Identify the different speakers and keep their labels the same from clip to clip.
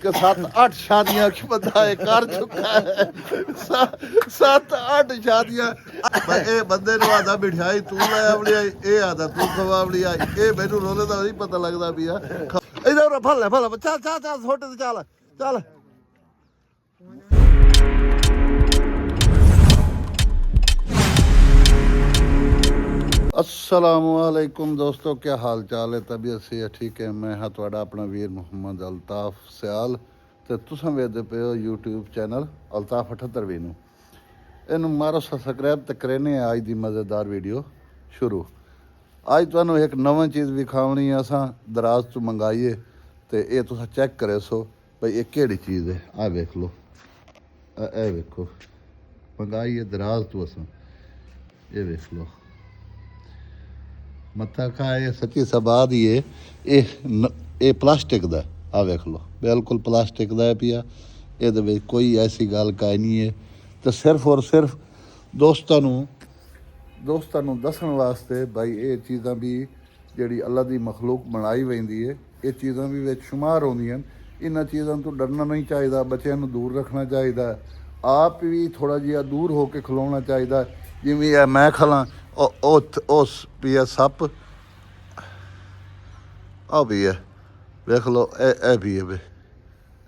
Speaker 1: कि 7-8 शादियां बंदा कर चुका है। 7-8 शादियां ए बंदे नु आदा मिठाई तू ले आवली आई, ए आदा तू खवावली आई, ए मैनू रोले दा नहीं पता लगदा पिया। इधर फल चल चल चल छोटे ते चल चल। अस्सलामुअलैकुम दोस्तों, क्या हाल चाल है? तबीयत से है? ठीक है। मैं हाँ तुहाडा अपना वीर मुहम्मद अल्ताफ सियाल ते तुसां वेखदे पे हो यूट्यूब चैनल अल्ताफ 78 नूं। इनू मारो सब्सक्राइब ते करने अज दी मज़ेदार वीडियो शुरू। अज तुहानूं एक नवीं चीज़ विखावनी है, असां दराज तो मंगाई है ते ये तुसां चेक करे सो भाई ये केड़ी चीज़ है। आ वेख लो, ए वेखो मंगाई है दराज तो असां, ये वेख लो मत्था खाए सच्ची सबाद ही है। ये प्लास्टिक दा आ वेख लो, बिल्कुल प्लास्टिक दा है पिया। ये कोई ऐसी गल काई नहीं है। तो सिर्फ और सिर्फ दोस्तां नूं दसन वास्ते भाई ये चीज़ां भी जिहड़ी अल्लाह दी मखलूक बनाई वेंदी है, ये चीज़ां भी विच शुमार होंदियां। इन्हां चीज़ां तो डरना नहीं चाहिए, बच्चों नूं दूर रखना चाहिए, आप भी थोड़ा जिहा दूर होकर खिलाउणा चाहिए। जिवें मैं खला उस पिया सप आ भी है, देख लो ए भी है,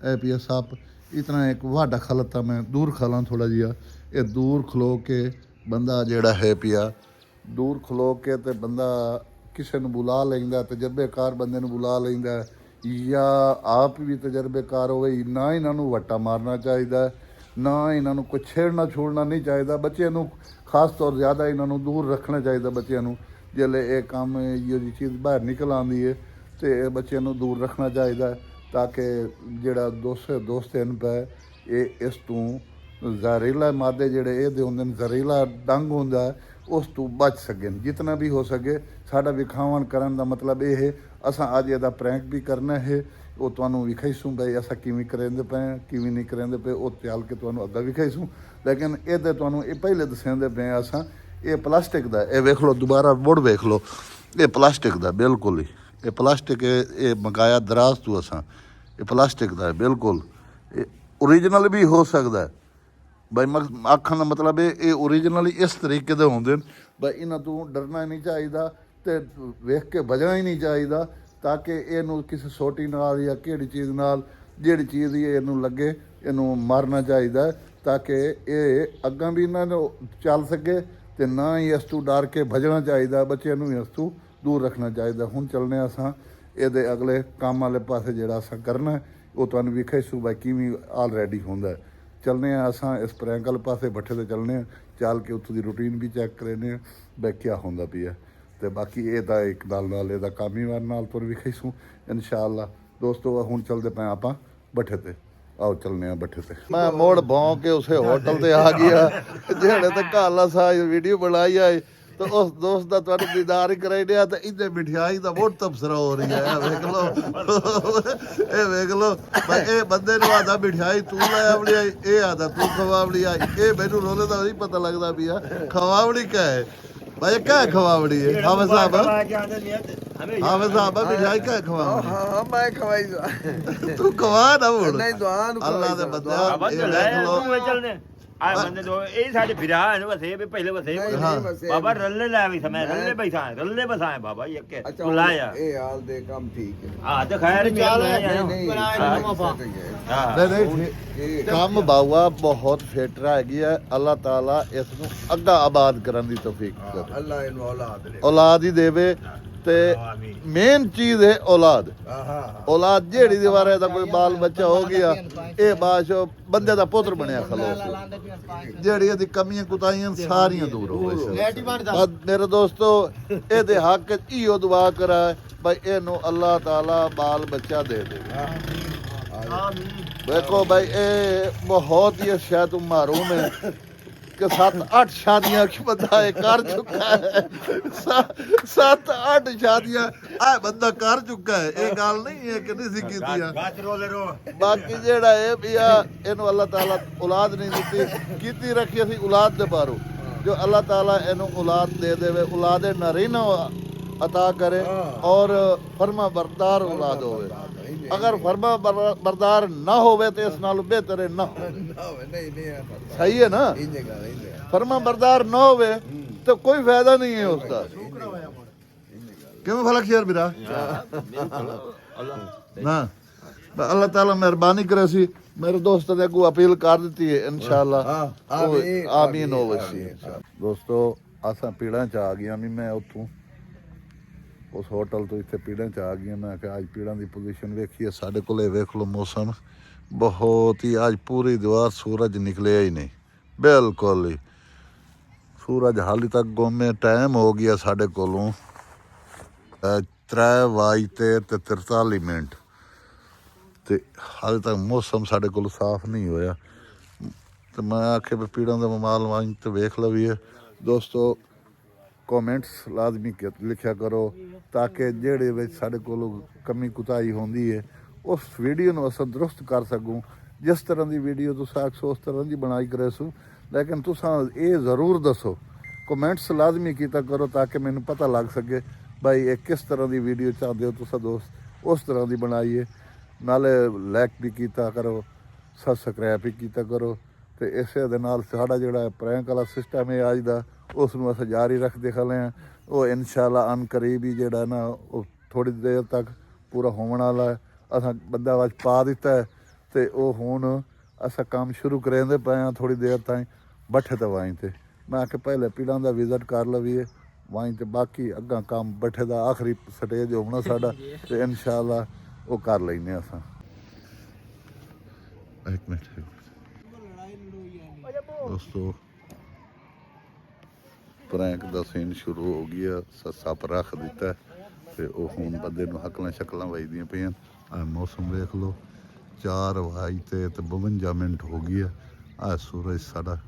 Speaker 1: ए पिया सप। इतना एक वाडा खलता मैं दूर खला थोड़ा जिहा। ये दूर खलो के बंदा जेड़ा है पिया, दूर खलो के ते बंदा किसी नूं बुला लैंदा, तजर्बेकार बंदे नूं बुला लैंदा, या आप भी तजर्बेकार होवे। ना इन्हां नूं वट्टा मारना चाहिए, ना इन्हां नूं कोई छेड़ना छोड़ना नहीं चाहिए। बच्चों नूं खास तौर ज़्यादा इन्हों दूर रखना चाहिए। बच्चों जिसले ये काम ये चीज़ बाहर निकल आती है तो बच्चों दूर रखना चाहिए, ताकि जोड़ा दोस्त इन पे ये इस तू जहरीला मादे जोड़े ये होंगे, जहरीला डंग होंगे, उस तू बच सकें जितना भी हो सके। साडा विखावन करन दा मतलब ये है, असा अज यदा प्रैंक भी करना है, वो तुहानूं विखाईसूँ भाई असा किवें करेंदे पे किवें नहीं करेंदे पे, वो चल के तुहानूं अग्गा विखाईसूँ। लेकिन ये तुहानूं ये पहले दसेंदे पे असां ये प्लास्टिक दा, ये वेख लो दोबारा मुड़ वेख लो, ये प्लास्टिक दा बिल्कुल ही, ये प्लास्टिक ये मंगाया दराज तो असां, ये प्लास्टिक दा है बिल्कुल। ये ओरिजिनल भी हो सकता है भाई, आखण दा मतलब ये ओरिजिनल इस तरीके दे होंदे न भाई। इन्हां तों डरना नहीं चाहिए ते वेख के बजना ही नहीं चाहिए, ताकि इनू किसी सोटी नाल या किहड़ी चीज़ नाल जिहड़ी चीज़ इनू लगे इनू मारना चाहिए, ताकि ये अग्गां भी इन्हां नूं चल सके ते ना ही इस तों डर के भजना चाहिए। बच्चों नूं इस तों दूर रखना चाहिए। हुण चलने असां इहदे अगले काम वाले पासे जिहड़ा असां करना है, वो तुहानूं विखाईसूं भाई किवें ऑलरेडी हुंदा है। चलने असां इस प्रैंक वाले पासे बट्ठे ते चलने, चल के उत्थों दी रूटीन भी चैक करने भाई क्या हुंदा पिया। तो बाकी ये तो एक नाल ये काम ही नाल तुर विखाईसूँ इंशाअल्लाह। दोस्तों हुण चलते पे आपां बट्ठे ते, आओ चलने बट्ठे ते। मैं मोड़ भौं के उसे होटल ते आ गया जेड़े ते काला सा वीडियो बनाई आई, तो उस दोस्त का तुहानूं दीदार ही कराई दिया। तो इन्हें मिठाई का बहुत तबसरा हो रही है, वेख लो ये वेख लो भाई। ये बंदे नूं आदा मिठाई तू ले आवली आई, ए आदा तू खवावली आई, ए मैनू रोले दा नहीं पता लगदा पिया खवावली क्या है भाई। क्या खवावड़ी है? हाफिज साहब, हाफिज साहब मिठाई क्या खवावड़ी?
Speaker 2: हां मैं खवाई
Speaker 1: तू खवा ना बोल,
Speaker 2: नहीं दुआन
Speaker 1: अल्लाह दे बंदा ये देख लो।
Speaker 3: आ बंदे दो ए साडे फिरा है वसे भी पहले वसे बाबा रल्ले ला भी समय रल्ले बैठा है, रल्ले बसाए बाबा ये के तू लाया
Speaker 2: ए हाल दे काम ठीक है।
Speaker 3: हां तो खैर भी
Speaker 1: नहीं काम बावा बहुत फेटरा हैगी है। अल्लाह ताला इस नूं अग्गा आबाद करन दी तौफीक करे,
Speaker 2: अल्लाह इन औलाद दे
Speaker 1: औलाद ही देवे। ते मेन चीज़ है औलाद। औलाद जेड़ी दीवार है कोई बाल बच्चा हो गया, ये बादशाह बंदे दा पुत्र बनया खलो, जेड़ी दी कमियां कुताइयां सारियां दूर हो गई। मेरे दोस्तों ये हक इहो दुआ करा भाई इनू अल्लाह ताला बाल बच्चा दे दे। देखो भाई ये बहुत ही शायद मारूम है कि 7-8 शादियां बंदा कर चुका है। 7-8 शादियां आ बंदा कर चुका है, ये गल नहीं है कि नहीं की। बाकी जेड़ा है भैया इनू अल्लाह ताला औलाद नहीं दी की रखी असी औलाद दे बारो, जो अल्लाह ताला इनू औलाद दे देवे, औलाद नरीना अता करे और फरमा बरदार औलाद होवे। ਅਗਰ ਫਰਮਾ ਬਰਦਾਰ ਨਾ ਹੋਵੇ ਤੇ ਇਸ ਨਾਲ ਬਿਹਤਰ ਹੈ ਨਾ
Speaker 2: नहीं
Speaker 1: ਸਹੀ ਹੈ ਨਾ ਫਰਮਾ ਬਰਦਾਰ ਨਾ ਹੋਵੇ ਤੇ ਕੋਈ ਫਾਇਦਾ ਨਹੀਂ ਹੈ ਉਸ ਦਾ ਕਿਵੇਂ ਫਲਕ ਸ਼ੇਰ ਵੀਰਾ ਨਾ ਅੱਲਾਹ ਤਾਲਾ ਮਿਹਰਬਾਨੀ ਕਰੇ ਸੀ ਮੇਰੇ ਦੋਸਤ ਦੇ ਅੱਗੋਂ ਅਪੀਲ ਕਰ ਦਿੱਤੀ ਹੈ ਇਨਸ਼ਾਅੱਲਾ ਆਮੀਨ ਹੋਵੇ ਸੀ ਦੋਸਤੋ ਅਸਾਂ ਪੀੜਾਂ ਚ ਆ ਗਿਆ ਵੀ ਮੈਂ ਉੱਥੋਂ ਉਸ ਹੋਟਲ ਤੋਂ ਇੱਥੇ ਪੀੜਾਂ ਚ ਆ ਗਿਆ ਮੈਂ ਕਿ ਅੱਜ ਪੀੜਾਂ ਦੀ ਪੋਜੀਸ਼ਨ ਵੇਖੀਏ ਸਾਡੇ ਕੋਲੇ ਵੇਖ ਲਓ ਮੌਸਮ ਬਹੁਤ ਹੀ ਅੱਜ ਪੂਰੀ ਦੀਵਾਰ ਸੂਰਜ ਨਿਕਲਿਆ ਹੀ ਨਹੀਂ ਬਿਲਕੁਲ ਹੀ ਸੂਰਜ ਹਾਲੇ ਤੱਕ ਗੁੰਮੇ ਟਾਈਮ ਹੋ ਗਿਆ ਸਾਡੇ ਕੋਲੋਂ 3:43 ਤੇ ਹਾਲੇ ਤੱਕ ਮੌਸਮ ਸਾਡੇ ਕੋਲ ਸਾਫ਼ ਨਹੀਂ ਹੋਇਆ ਤੇ ਮੈਂ ਆਖਿਆ ਵੀ ਪੀੜਾਂ ਦਾ ਮਾਲ ਵਾਂਝ ਤੇ ਵੇਖ ਲਵੀਏ ਦੋਸਤੋ ਕਮੈਂਟਸ ਲਾਜ਼ਮੀ ਲਿਖਿਆ ਕਰੋ ਤਾਂ ਕਿ ਜਿਹੜੇ ਵਿੱਚ ਸਾਡੇ ਕੋਲ ਕਮੀ ਕੁਤਾਹੀ ਹੁੰਦੀ ਹੈ ਉਸ ਵੀਡੀਓ ਨੂੰ ਅਸਾਂ ਦਰੁਸਤ ਕਰ ਸਕੂੰ ਜਿਸ ਤਰ੍ਹਾਂ ਦੀ ਵੀਡੀਓ ਤੁਸੀਂ ਆਖੋ ਉਸ ਤਰ੍ਹਾਂ ਦੀ ਬਣਾਈ ਕਰੇ ਸੋ ਲੇਕਿਨ ਤੁਸੀਂ ਇਹ ਜ਼ਰੂਰ ਦੱਸੋ ਕਮੈਂਟਸ ਲਾਜ਼ਮੀ ਕੀਤਾ ਕਰੋ ਤਾਂ ਕਿ ਮੈਨੂੰ ਪਤਾ ਲੱਗ ਸਕੇ ਭਾਈ ਇਹ ਕਿਸ ਤਰ੍ਹਾਂ ਦੀ ਵੀਡੀਓ ਚਾਹੁੰਦੇ ਹੋ ਤੁਸੀਂ ਦੋਸਤ ਉਸ ਤਰ੍ਹਾਂ ਦੀ ਬਣਾਈਏ ਨਾਲੇ ਲਾਈਕ ਵੀ ਕੀਤਾ ਕਰੋ ਸਬਸਕ੍ਰਾਈਬ ਵੀ ਕੀਤਾ ਕਰੋ ਤੇ ਇਸੇ ਦੇ ਨਾਲ ਸਾਡਾ ਜਿਹੜਾ ਪ੍ਰੈਂਕ ਵਾਲਾ ਸਿਸਟਮ ਹੈ ਅੱਜ ਦਾ ਉਸ ਨੂੰ ਅਸੀਂ ਜਾਰੀ ਰੱਖਦੇ ਖਲੇ ਹਾਂ ਉਹ ਇਨਸ਼ਾਅੱਲਾ ਅਨ ਕਰੀਬ ਹੀ ਜਿਹੜਾ ਨਾ ਉਹ ਥੋੜੀ ਦੇਰ ਤੱਕ ਪੂਰਾ ਹੋਣ ਵਾਲਾ ਹੈ ਅਸਾਂ ਬੰਦਾ ਵਿੱਚ ਪਾ ਦਿੱਤਾ ਹੈ ਤੇ ਉਹ ਹੁਣ ਅਸਾਂ ਕੰਮ ਸ਼ੁਰੂ ਕਰਾਂਦੇ ਪਏ ਹਾਂ ਥੋੜੀ ਦੇਰ ਤਾਈਂ ਬੱਠੇ ਤੇ ਵਾਈ ਤੇ ਮੈਂ ਕਿ ਪਹਿਲੇ ਪੀੜਾਂ ਦਾ ਵਿਜ਼ਿਟ ਕਰ ਲਵੀਏ ਵਾਈ ਤੇ ਬਾਕੀ ਅੱਗਾ ਕੰਮ ਬੱਠੇ ਦਾ ਆਖਰੀ ਸਟੇਜ ਹੋਣਾ ਸਾਡਾ ਤੇ ਇਨਸ਼ਾਅੱਲਾ ਉਹ ਕਰ ਲੈਨੇ ਅਸਾਂ ਇੱਕ ਮਿੰਟ ਦੋਸਤੋ ਪ੍ਰੈਂਕ ਦਾ ਸੀਨ ਸ਼ੁਰੂ ਹੋ ਗਿਆ ਸੱਪ ਰੱਖ ਦਿੱਤਾ ਤੇ ਉਹ ਹੁਣ ਬੰਦੇ ਨੂੰ ਹਕਲਾਂ ਸ਼ਕਲਾਂ ਵੱਜਦੀਆਂ ਪਈਆਂ ਆ ਮੌਸਮ ਵੇਖ ਲਓ 4:52 ਹੋ ਗਈ ਆ ਸੂਰਜ ਸਾਡਾ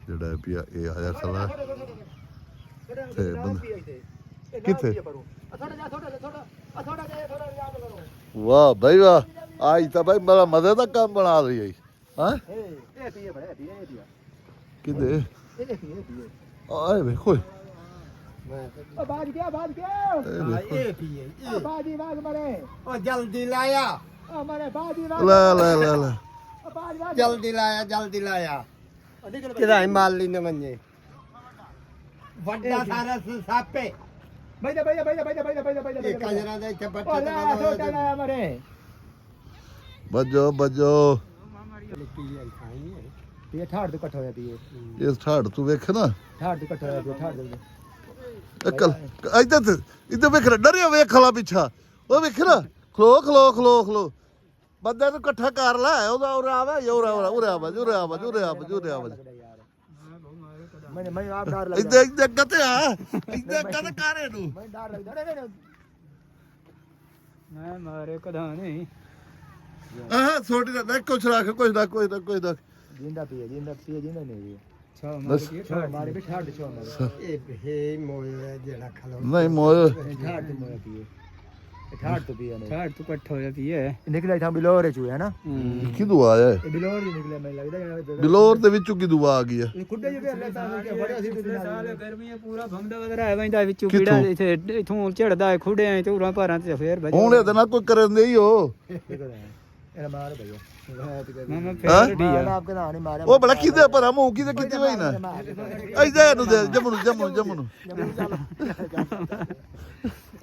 Speaker 1: ਜਿਹੜਾ ਪਿਆ ਇਹ ਆਇਆ ਖਲਾ ਤੇ ਕਿੱਥੇ ਵਾਹ ਭਾਈ ਵਾਹ ਅੱਜ ਤਾਂ ਭਾਈ ਬੜਾ ਮਜ਼ੇ ਦਾ ਕੰਮ ਬਣਾ ਰਹੀ ਹੈ ਹਾਂ ਕਿਦੇ ਆਏ ਵੇਖੋ
Speaker 4: ਬਾਜ ਗਿਆ ਬਾਜ ਮਰੇ ਉਹ ਜਲਦੀ ਲਾਇਆ ਉਹ ਮਰੇ ਬਾਜੀ
Speaker 1: ਲੈ
Speaker 4: ਜਲਦੀ ਲਾਇਆ ਕਿਦਾ ਮਾਲੀ ਨੇ ਮੰਨੇ ਵੱਡਾ ਸਾਰਾ ਸਾਪੇ ਬਈ ਇਹ ਕੰਜਰਾਂ ਦੇ ਇੱਥੇ ਬੱਟੇ ਤੇ ਮਰੇ
Speaker 1: ਬੱਜੋ
Speaker 4: ਇਹ ਠਾੜ ਤੋਂ ਇਕੱਠ ਹੋਇਆ ਪਈ
Speaker 1: ਇਹ ਠਾੜ ਤੂੰ ਵੇਖ ਨਾ
Speaker 4: ਠਾੜ ਤੋਂ ਇਕੱਠ ਹੋਇਆ ਪਈ ਠਾੜ ਦੇ
Speaker 1: ਅਕਲ ਇੱਧਰ ਵੇਖ ਡਰਿਆ ਵੇਖ ਲਾ ਪਿੱਛਾ ਉਹ ਵੇਖ ਨਾ ਖਲੋ ਬੰਦੇ ਨੂੰ ਇਕੱਠਾ ਕਰ ਲੈ ਉਹਦਾ ਉਰੇ ਆਵਾ
Speaker 4: ਮੈਂ ਆਪ ਡਰ ਲੱਗਦਾ
Speaker 1: ਇੱਧਰ ਕਤੇ ਆ ਇੱਧਰ ਕਦ ਕਰ ਇਹਨੂੰ
Speaker 4: ਮੈਂ ਡਰ ਲੱਗਦਾ ਮੈਂ ਮਾਰੇ ਕਦਾ ਨਹੀਂ
Speaker 1: ਆਹ ਛੋਟੀ ਦਾ ਕੁਛ ਰੱਖ ਕੁਛ ਦਾ
Speaker 4: ਜਿੰਦਾ ਪੀਏ ਨਹੀਂ
Speaker 1: ਬਸ
Speaker 4: ਮਾਰੇ ਵੀ ਠਾੜ ਛੋ ਮਾਰੇ ਇਹ ਮੋਏ ਜਿਹੜਾ ਖਲੋ
Speaker 1: ਨਹੀਂ ਮੋਏ
Speaker 4: ਠਾੜ ਤੋਂ ਮੋਏ ਪੀਏ ਠਾੜ ਤੋਂ ਪੀਏ ਠਾੜ ਤੋਂ ਇਕੱਠ ਹੋਇਆ ਪੀਏ ਨਿਕਲਿਆ ਥਾਂ ਬਿਲੋਰੇ ਚੂ ਹੈ ਨਾ
Speaker 1: ਕਿਦੋਂ ਆਇਆ
Speaker 4: ਇਹ ਬਿਲੋਰ ਹੀ ਨਿਕਲਿਆ ਮੈਨੂੰ ਲੱਗਦਾ
Speaker 1: ਬਿਲੋਰ ਦੇ ਵਿੱਚੋਂ ਕਿਦੋਂ ਆ ਗਿਆ
Speaker 4: ਇਹ ਖੁੱਡੇ ਜਿਹੇ ਅੱਲਾ ਤਾਂ ਕਿ ਬੜਿਆ ਸੀ ਤੇ ਸਾਲ ਗਰਮੀਆਂ ਪੂਰਾ ਭੰਗਦਾ ਵਗਰਾ ਹੈ ਵੈਂਦਾ ਵਿੱਚੋਂ
Speaker 1: ਕਿੱਥੋਂ?
Speaker 4: ਕੀੜਾ ਇੱਥੇ ਇਥੋਂ ਝੜਦਾ ਖੁੱਡੇ ਝੂਰਾਂ ਭਾਰਾਂ ਤੇ ਫੇਰ ਵੱਜ
Speaker 1: ਹੁਣ ਇਹਦੇ ਨਾਲ ਕੋਈ ਕਰਨ ਦੇ ਹੀ ਹੋ
Speaker 4: ਇਹਦਾ ਮਾਰ ਭਈਆ
Speaker 1: ਹਾਂ?
Speaker 4: ਫੇਰ ਢੀਆ ਆਪ ਕਹਦਾ ਨਹੀਂ ਮਾਰਿਆ
Speaker 1: ਉਹ ਬੜਾ ਕਿਤੇ ਭਰਾ ਮੂੰਹ ਕਿਤੇ ਕਿਤੇ ਹੋਈ ਨਾ ਐਦਾਂ ਇਹਨੂੰ ਦੇ ਜਮੂ ਨੂੰ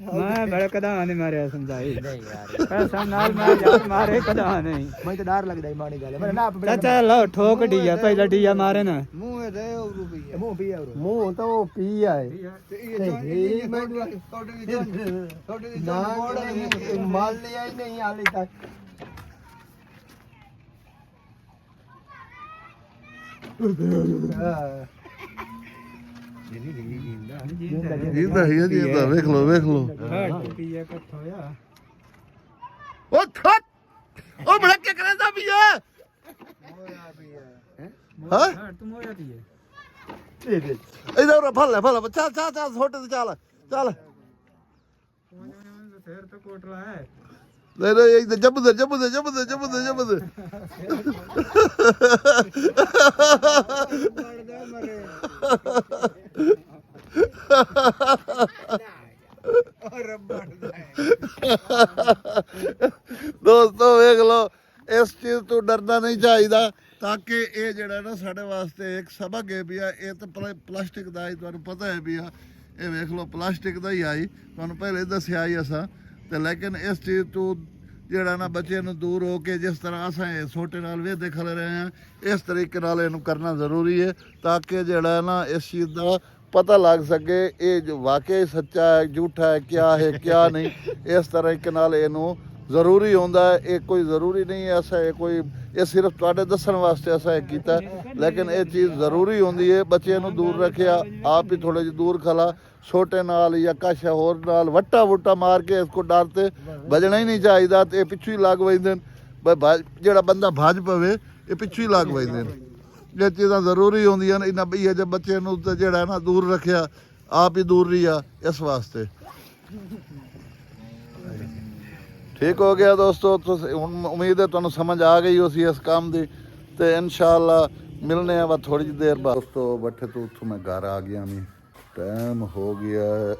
Speaker 4: ਮੈਂ ਬੜਾ ਕਦਾ ਨਹੀਂ ਮਾਰਿਆ ਸਮਝਾਈ ਨਹੀਂ ਯਾਰ ਪੈਸਾ ਨਾਲ ਮਾਰੇ ਕਦਾ ਨਹੀਂ ਮੈਨੂੰ ਤਾਂ ਡਰ ਲੱਗਦਾ ਮਾਣੀ ਗੱਲ ਮੈਂ ਨਾ ਚਾਚਾ ਲਓ ਠੋਕ ਢੀਆ ਪਹਿਲਾਂ ਢੀਆ ਮਾਰੇ ਨਾ ਮੂੰਹ ਦੇ ਉਹ ਪੀ ਮੂੰਹ ਤਾਂ ਉਹ ਪੀ ਆਏ ਇਹ ਮੈਨੂੰ ਤੁਹਾਡੇ ਦੀ ਮਾਲ ਲਿਆ ਹੀ ਨਹੀਂ ਹਾਲੇ ਤੱਕ
Speaker 1: ਜਿੰਦਾ ਵੇਖ ਲੋ
Speaker 4: ਪੀਆ ਕੱਟ ਹੋਇਆ
Speaker 1: ਉਹ ਥੱਟ ਉਹ ਬੜਾ ਕੀ ਕਰਦਾ ਪੀਆ ਹਾਂ
Speaker 4: ਤੂੰ ਮੋਇਆ ਪੀਏ
Speaker 1: ਇਹਦਾ ਫੜ ਲੈ ਚੱਲ ਛੋਟੇ ਤੇ ਚੱਲ
Speaker 4: ਫੇਰ ਤਾਂ ਕੋਟਲਾ ਹੈ
Speaker 1: ਲੈ ਇਹ ਜੰਮ ਦੇ ਦੋਸਤੋ ਵੇਖ ਲਓ, ਇਸ ਚੀਜ਼ ਤੋਂ ਡਰਨਾ ਨਹੀਂ ਚਾਹੀਦਾ, ਤਾਂ ਕਿ ਇਹ ਜਿਹੜਾ ਨਾ ਸਾਡੇ ਵਾਸਤੇ ਇੱਕ ਸਬਕ ਹੈ ਵੀ ਆ। ਇਹ ਤਾਂ ਪਲਾਸਟਿਕ ਦਾ ਹੀ ਤੁਹਾਨੂੰ ਪਤਾ ਹੈ ਵੀ ਆ, ਇਹ ਵੇਖ ਲਓ ਪਲਾਸਟਿਕ ਦਾ ਹੀ ਆਈ, ਤੁਹਾਨੂੰ ਪਹਿਲੇ ਦੱਸਿਆ ਹੀ ਅਸਾਂ ਤੇ। ਲੇਕਿਨ ਇਸ ਚੀਜ਼ ਤੋਂ ਜਿਹੜਾ ਨਾ ਬੱਚਿਆਂ ਨੂੰ ਦੂਰ ਹੋ ਕੇ, ਜਿਸ ਤਰ੍ਹਾਂ ਅਸਾਂ ਇਹ ਛੋਟੇ ਨਾਲ ਵੇਖਦੇ ਖਲੇ ਰਹੇ ਹਾਂ, ਇਸ ਤਰੀਕੇ ਨਾਲ ਇਹਨੂੰ ਕਰਨਾ ਜ਼ਰੂਰੀ ਹੈ, ਤਾਂ ਕਿ ਜਿਹੜਾ ਨਾ ਇਸ ਚੀਜ਼ ਦਾ ਪਤਾ ਲੱਗ ਸਕੇ ਇਹ ਜੋ ਵਾਕਈ ਸੱਚਾ ਹੈ, ਝੂਠਾ ਹੈ, ਕਿਆ ਹੈ ਕਿਆ ਨਹੀਂ। ਇਸ ਤਰੀਕੇ ਨਾਲ ਇਹਨੂੰ ਜ਼ਰੂਰੀ ਹੁੰਦਾ ਹੈ। ਇਹ ਕੋਈ ਜ਼ਰੂਰੀ ਨਹੀਂ ਹੈ ਅਸਾਂ ਇਹ ਕੋਈ, ਇਹ ਸਿਰਫ ਤੁਹਾਡੇ ਦੱਸਣ ਵਾਸਤੇ ਅਸਾਂ ਇਹ ਕੀਤਾ, ਲੇਕਿਨ ਇਹ ਚੀਜ਼ ਜ਼ਰੂਰੀ ਹੁੰਦੀ ਹੈ। ਬੱਚਿਆਂ ਨੂੰ ਦੂਰ ਰੱਖਿਆ, ਆਪ ਹੀ ਥੋੜੇ ਜਿਹੇ ਦੂਰ ਖਲਾ, ਛੋਟੇ ਨਾਲ ਜਾਂ ਕਸ਼ ਹੋਰ ਨਾਲ ਵੱਟਾ ਵੁੱਟਾ ਮਾਰ ਕੇ ਇਸ ਕੋ ਡਰ ਤੇ ਵੱਜਣਾ ਹੀ ਨਹੀਂ ਚਾਹੀਦਾ, ਤੇ ਇਹ ਪਿੱਛੂ ਹੀ ਲੱਗ ਵਜਦੇ ਨੇ। ਜਿਹੜਾ ਬੰਦਾ ਭੱਜ ਪਵੇ ਇਹ ਪਿੱਛੂ ਹੀ ਲੱਗ ਵਜਦੇ ਨੇ। ਇਹ ਚੀਜ਼ਾਂ ਜ਼ਰੂਰੀ ਹੁੰਦੀਆਂ ਨੇ। ਇਹਨਾਂ ਬਈਏ ਜੇ ਬੱਚੇ ਨੂੰ ਤੇ ਜਿਹੜਾ ਨਾ ਦੂਰ ਰੱਖਿਆ, ਆਪ ਹੀ ਦੂਰ ਰਿਹਾ ਇਸ ਵਾਸਤੇ। ਠੀਕ ਹੋ ਗਿਆ ਦੋਸਤੋ, ਹੁਣ ਉਮੀਦ ਹੈ ਤੁਹਾਨੂੰ ਸਮਝ ਆ ਗਈ ਉसी ਇਸ ਕੰਮ ਦੀ, ਤੇ ਇਨਸ਼ਾਅੱਲਾ ਮਿਲਨੇ ਆ ਥੋੜੀ ਜਿਹੀ ਦੇਰ ਬਾਅਦ। ਦੋਸਤੋ ਬੱਠੇ ਤੋਂ ਉੱਥੋਂ ਮੈਂ ਘਰ ਆ ਗਿਆ, ਮੈਂ ਟਾਈਮ ਹੋ ਗਿਆ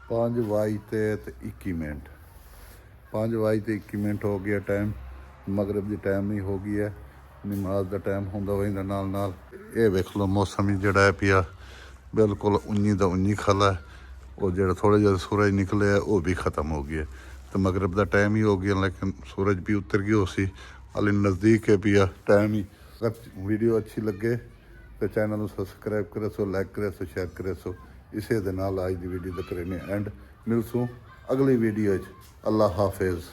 Speaker 1: 5:21। 5:21 ਹੋ ਗਿਆ ਟਾਈਮ, ਮਗਰਬ ਦੀ ਟਾਈਮ ਨਹੀਂ ਹੋ ਗਈ ਹੈ, ਨਮਾਜ਼ ਦਾ ਟਾਈਮ ਹੁੰਦਾ ਵਹਿੰਦਾ ਨਾਲ। ਇਹ ਵੇਖ ਲਓ ਮੌਸਮ ਹੀ ਜਿਹੜਾ ਹੈ ਪਿਆ ਬਿਲਕੁਲ 19 ਦਾ 19 ਖਲਾ ਹੈ। ਉਹ ਜਿਹੜਾ ਥੋੜਾ ਜਿਹਾ ਸੂਰਜ ਨਿਕਲਿਆ ਉਹ ਵੀ ਖਤਮ ਹੋ ਗਿਆ, ਤੇ ਮਗਰਬ ਦਾ ਟਾਈਮ ਹੀ ਹੋ ਗਿਆ, ਲੇਕਿਨ ਸੂਰਜ ਵੀ ਉਤਰ ਗਿਆ ਸੀ, ਹਾਲੇ ਨਜ਼ਦੀਕ ਹੈ ਪਿਆ ਟਾਈਮ ਹੀ। ਅਗਰ ਵੀਡੀਓ ਅੱਛੀ ਲੱਗੇ ਤੇ ਚੈਨਲ ਨੂੰ ਸਬਸਕ੍ਰਾਈਬ ਕਰੇ ਸੋ, ਲਾਈਕ ਕਰੇ ਸੋ, ਸ਼ੇਅਰ ਕਰੇ ਸੋ। ਇਸੇ ਦੇ ਨਾਲ ਅੱਜ ਦੀ ਵੀਡੀਓ ਦਾ ਕਰਨੇ ਐਂਡ। ਮਿਲਸੂ ਅਗਲੀ ਵੀਡੀਓ 'ਚ। ਅੱਲਾ ਹਾਫਿਜ਼।